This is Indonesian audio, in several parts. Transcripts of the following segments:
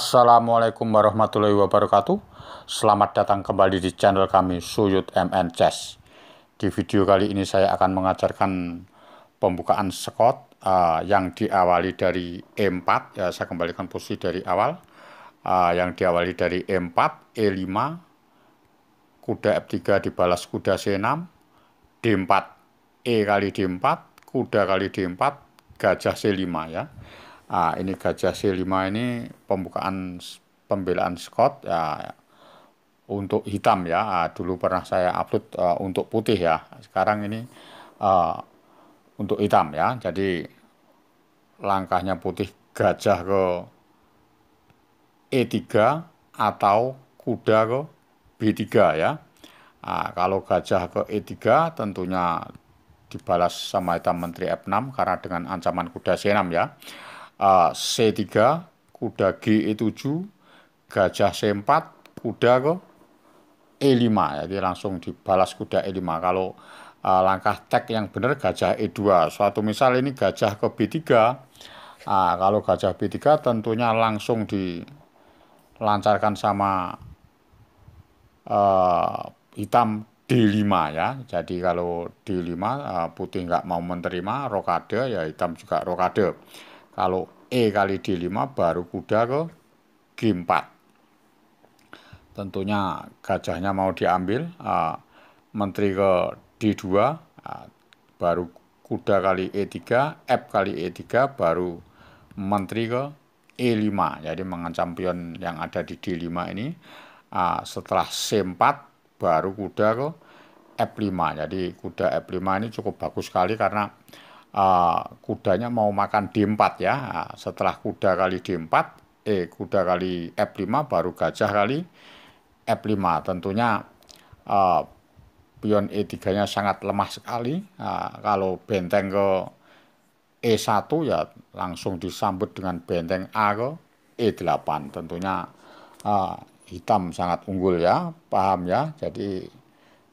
Assalamualaikum warahmatullahi wabarakatuh. Selamat datang kembali di channel kami Suyut MN Chess. Di video kali ini saya akan mengajarkan pembukaan Scott yang diawali dari E4. Ya, saya kembalikan posisi dari awal. Yang diawali dari E4, E5, kuda F3 dibalas kuda C6, D4, E kali D4, kuda kali D4, gajah C5 ya. Ini gajah C5 ini pembelaan Scott ya, untuk hitam ya. Dulu pernah saya upload untuk putih ya. Sekarang ini untuk hitam ya. Jadi langkahnya putih gajah ke E3 atau kuda ke B3 ya. Kalau gajah ke E3 tentunya dibalas sama hitam menteri F6 karena dengan ancaman kuda C6 ya. C3, kuda G7, gajah C4, kuda ke E5. Jadi langsung dibalas kuda E5. Kalau langkah tek yang benar gajah E2. Suatu misal ini gajah ke B3. Kalau gajah B3 tentunya langsung dilancarkan sama hitam D5 ya. Jadi kalau D5 putih nggak mau menerima rokade ya, hitam juga rokade. Kalau E kali D5 baru kuda ke G4. Tentunya gajahnya mau diambil, menteri ke D2, baru kuda kali E3, F kali E3, baru menteri ke E5. Jadi mengancam pion yang ada di D5 ini. Setelah C4 baru kuda ke F5. Jadi kuda F5 ini cukup bagus sekali karena kudanya mau makan D4 ya. Setelah kuda kali D4, kuda kali F5 baru gajah kali F5. Tentunya pion E3-nya sangat lemah sekali. Kalau benteng ke E1 ya langsung disambut dengan benteng A ke E8. Tentunya hitam sangat unggul ya, paham ya. Jadi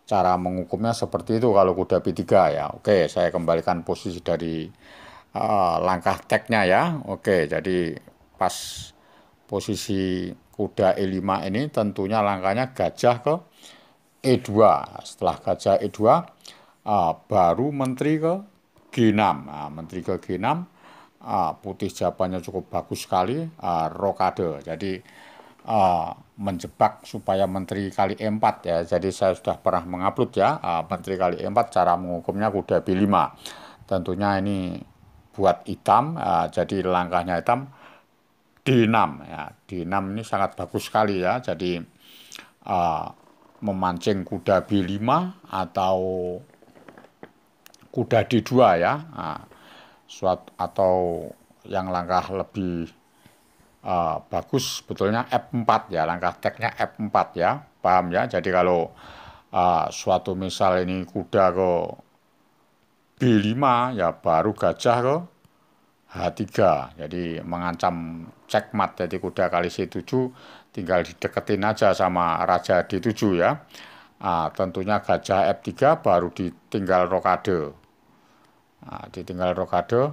cara mengukumnya seperti itu kalau kuda B3 ya. Oke, saya kembalikan posisi dari langkah teknya ya. Oke, jadi pas posisi kuda E5 ini tentunya langkahnya gajah ke E2. Setelah gajah E2 baru menteri ke G6. Menteri ke G6, putih jawabannya cukup bagus sekali, rokade. Jadi menjebak supaya menteri kali E4 ya. Jadi saya sudah pernah mengupload ya, menteri kali E4 cara mengukumnya kuda B5. Tentunya ini buat hitam, jadi langkahnya hitam D6 ya. D6 ini sangat bagus sekali ya. Jadi memancing kuda B5 atau kuda D2 ya. Atau yang langkah lebih bagus sebetulnya F4 ya, langkah teknya F4 ya, paham ya. Jadi kalau suatu misal ini kuda ke B5 ya baru gajah ke H3, jadi mengancam checkmate. Jadi kuda kali C7 tinggal dideketin aja sama raja D7 ya. Tentunya gajah F3 baru ditinggal rokade. Ditinggal rokade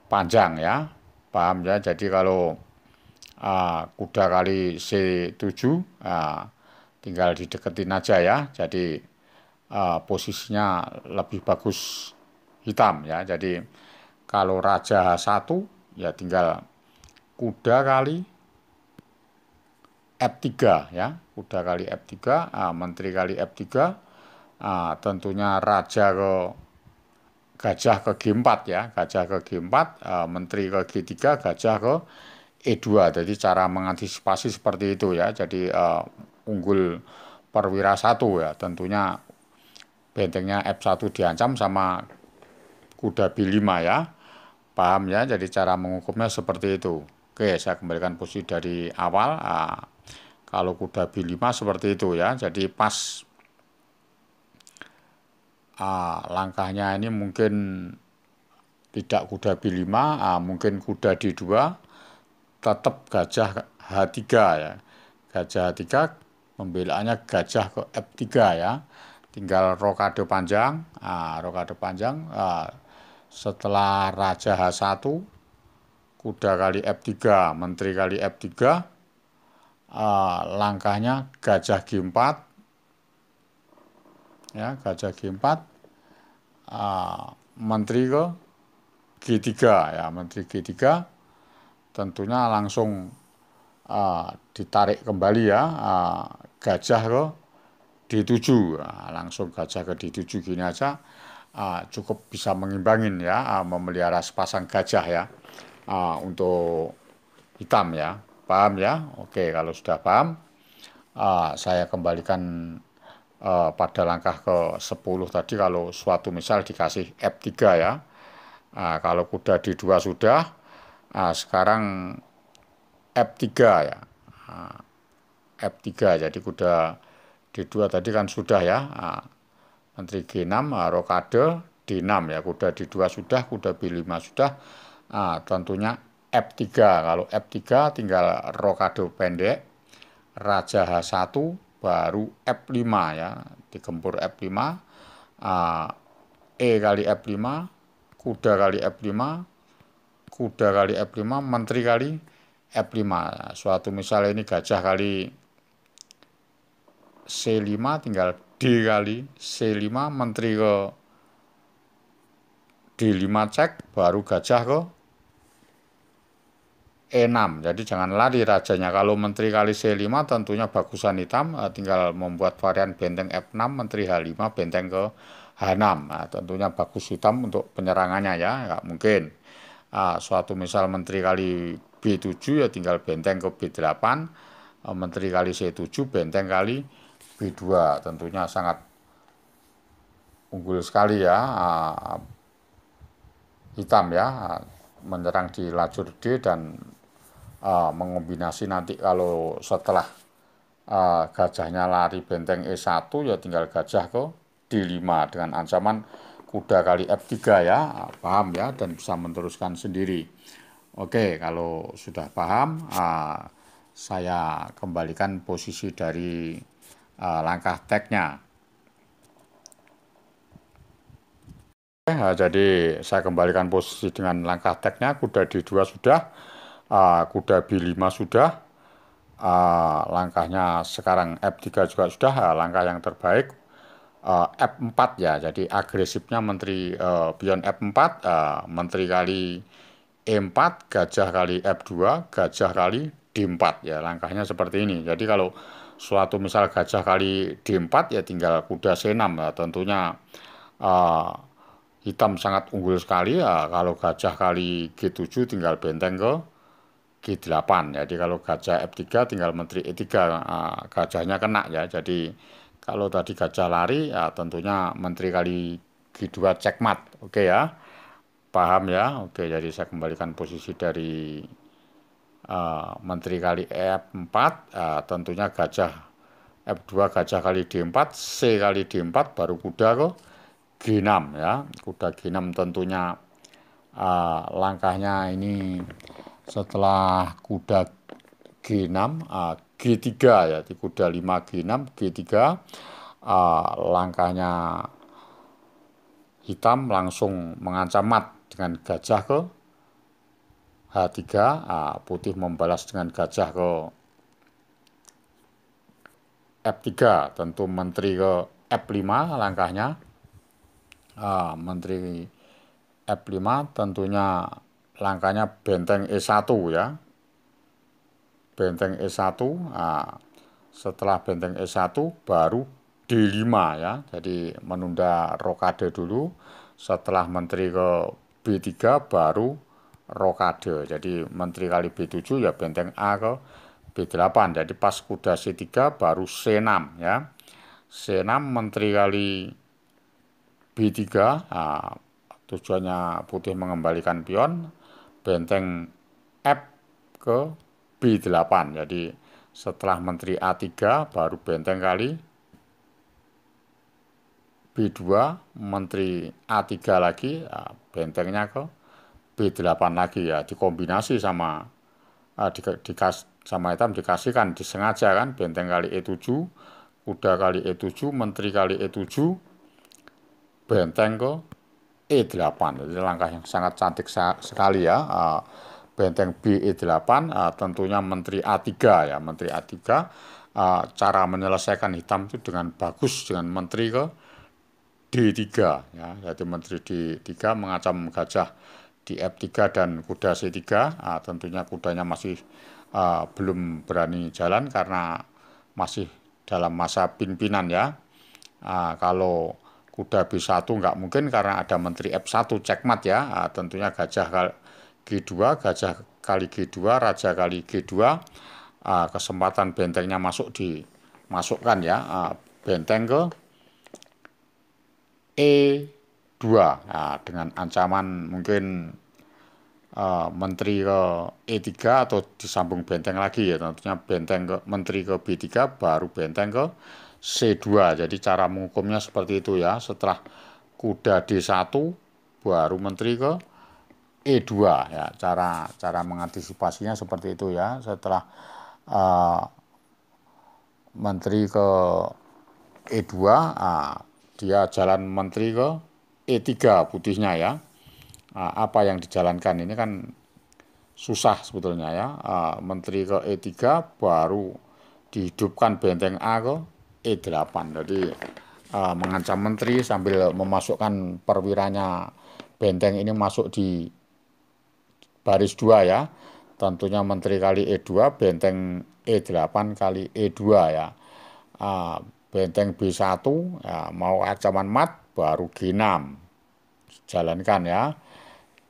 panjang ya, paham ya. Jadi kalau kuda kali C7 tinggal dideketin aja ya. Jadi posisinya lebih bagus hitam ya. Jadi kalau raja H1 ya tinggal kuda kali F3 ya. Kuda kali F3, menteri kali F3, tentunya raja ke gajah ke G4 ya. Gajah ke G4, menteri ke G3, gajah ke E2. Jadi cara mengantisipasi seperti itu ya. Jadi unggul perwira 1 ya. Tentunya bentengnya F1 diancam sama kuda B5 ya. Paham ya. Jadi cara mengukumnya seperti itu. Oke, saya kembalikan posisi dari awal. Kalau kuda B5 seperti itu ya. Jadi pas langkahnya ini mungkin tidak kuda B5, mungkin kuda D2, tetap gajah H3 ya. Gajah H3 pembelaannya gajah ke F3 ya. Tinggal rokade panjang, rokade panjang. Setelah raja H1, kuda kali F3, menteri kali F3, langkahnya gajah G4 ya, gajah G4, menteri ke G3 ya, menteri G3 tentunya langsung ditarik kembali ya, gajah ke D7, langsung gajah ke D7 gini aja cukup bisa mengimbangin ya, memelihara sepasang gajah ya, untuk hitam ya, paham ya? Oke, kalau sudah paham, saya kembalikan pada langkah ke-10 tadi. Kalau suatu misal dikasih F3 ya, kalau kuda D2 sudah, sekarang F3 ya, F3 jadi kuda D2 tadi kan sudah ya, menteri G6, rokade D6 ya, kuda D2 sudah, kuda B5 sudah, tentunya F3. Kalau F3 tinggal rokade pendek, raja H1, baru F5 ya, digempur F5, E kali F5, kuda kali F5, kuda kali F5, menteri kali F5. Suatu misal ini gajah kali C5, tinggal D kali C5, menteri ke D5 cek, baru gajah ke E6. Jadi jangan lari rajanya. Kalau menteri kali C5 tentunya bagusan hitam, tinggal membuat varian benteng F6, menteri H5, benteng ke H6. Nah, tentunya bagus hitam untuk penyerangannya ya, nggak mungkin. Suatu misal menteri kali B7 ya tinggal benteng ke B8, menteri kali C7, benteng kali B2. Tentunya sangat unggul sekali ya, hitam ya, menyerang di lajur D dan mengombinasi nanti kalau setelah gajahnya lari benteng E1 ya tinggal gajah ke D5 dengan ancaman kuda kali F3 ya, paham ya, dan bisa meneruskan sendiri. Oke, kalau sudah paham, saya kembalikan posisi dari langkah teknya. Jadi saya kembalikan posisi dengan langkah teknya, kuda D2 sudah, kuda B5 sudah, langkahnya sekarang F3 juga sudah, langkah yang terbaik F4 ya. Jadi agresifnya menteri pion F4, menteri kali E4, gajah kali F2, gajah kali D4 ya, langkahnya seperti ini. Jadi kalau suatu misal gajah kali D4 ya tinggal kuda C6 ya, tentunya hitam sangat unggul sekali ya. Kalau gajah kali G7 tinggal benteng ke G8. Jadi kalau gajah F3 tinggal menteri E3, gajahnya kena ya. Jadi kalau tadi gajah lari ya tentunya menteri kali G2 cekmat. Oke ya, paham ya? Oke, jadi saya kembalikan posisi dari menteri kali F4, tentunya gajah F2, gajah kali D4, C kali D4, baru kuda ke G6 ya. Kuda G6 tentunya langkahnya ini setelah kuda G6, G3 ya, di kuda 5 G6, G3, langkahnya hitam langsung mengancam mat dengan gajah ke H3, putih membalas dengan gajah ke F3, tentu menteri ke F5 langkahnya, menteri F5 tentunya langkahnya benteng E1 ya, benteng E1, setelah benteng E1 baru D5 ya, jadi menunda rokade dulu, setelah menteri ke B3 baru rokade, jadi menteri kali B7 ya benteng A ke B8, jadi pas kuda C3 baru C6 ya, C6 menteri kali B3, tujuannya putih mengembalikan pion, benteng F ke B8, jadi setelah menteri A3 baru benteng kali B2, menteri A3 lagi, bentengnya ke B8 lagi ya, dikombinasi sama sama hitam dikasihkan, disengaja kan, benteng kali E7, kuda kali E7, menteri kali E7, benteng ke E8. Jadi langkah yang sangat cantik sekali ya, benteng B E8 tentunya Menteri A3 ya, Menteri A3 cara menyelesaikan hitam itu dengan bagus dengan Menteri ke D3 ya, jadi Menteri D3 mengancam gajah di F3 dan kuda C3. Tentunya kudanya masih belum berani jalan karena masih dalam masa pimpinan ya. Kalau kuda B1 nggak mungkin karena ada Menteri F1 cekmat ya. Tentunya gajah G2, gajah kali G2, raja kali G2, kesempatan bentengnya dimasukkan ya, benteng ke E2 dengan ancaman mungkin menteri ke E3 atau disambung benteng lagi ya, tentunya benteng ke menteri ke B3 baru benteng ke C2. Jadi cara menghukumnya seperti itu ya, setelah kuda D1 baru menteri ke E2 ya, cara mengantisipasinya seperti itu ya. Setelah menteri ke E2 dia jalan menteri ke E3 putihnya ya. Apa yang dijalankan ini kan susah sebetulnya ya. Menteri ke E3 baru dihidupkan benteng A ke E8. Jadi mengancam menteri sambil memasukkan perwiranya benteng ini masuk di baris 2 ya. Tentunya menteri kali E2, benteng E8 kali E2 ya. Benteng B1 ya, mau ancaman mat baru G6 jalankan ya.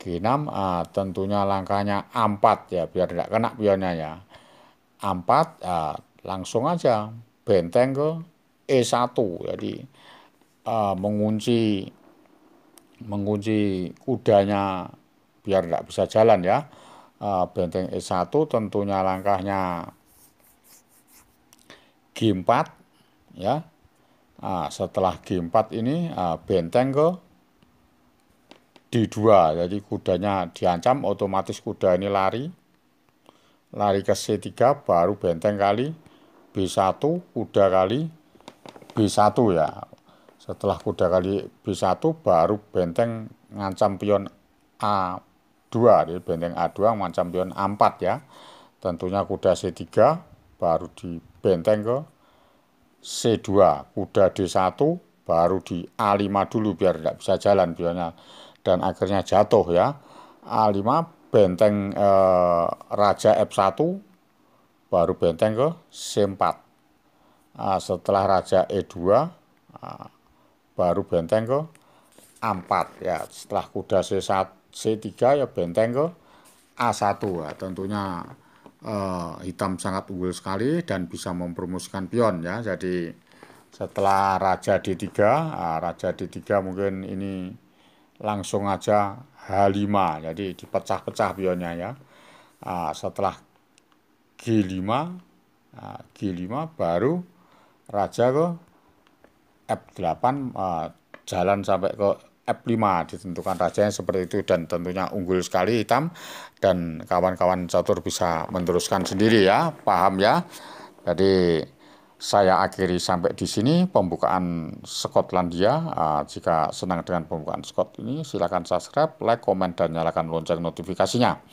G6 tentunya langkahnya A4 ya, biar tidak kena pionnya ya. A4 langsung aja benteng ke E1. Jadi mengunci kudanya biar tidak bisa jalan ya. Benteng E1 tentunya langkahnya G4 ya. Setelah G4 ini benteng ke D2, jadi kudanya diancam, otomatis kuda ini lari ke C3 baru benteng kali B1, kuda kali B1 ya. Setelah kuda kali B1 baru benteng ngancam pion A2, jadi benteng A2 mengancam pion A4 ya. Tentunya kuda C3 baru di benteng ke C2, kuda D1 baru di A5 dulu biar tidak bisa jalan pionnya dan akhirnya jatuh ya. A5 benteng raja F1 baru benteng ke C4. Setelah raja E2 baru benteng ke A4 ya. Setelah kuda C3 ya benteng ke A1 ya. Tentunya hitam sangat unggul sekali dan bisa mempromosikan pion ya. Jadi setelah raja D3, raja D3 mungkin ini langsung aja H5, jadi dipecah-pecah pionnya ya. Setelah G5, G5 baru raja ke F8, jalan sampai ke F5, ditentukan rajanya seperti itu dan tentunya unggul sekali hitam dan kawan-kawan catur bisa meneruskan sendiri ya, paham ya. Jadi saya akhiri sampai di sini pembukaan Skotlandia. Jika senang dengan pembukaan Skot ini, silakan subscribe, like, komen, dan nyalakan lonceng notifikasinya.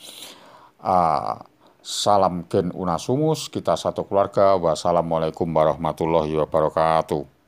Salam Gen Unasumus, kita satu keluarga. Wassalamualaikum warahmatullahi wabarakatuh.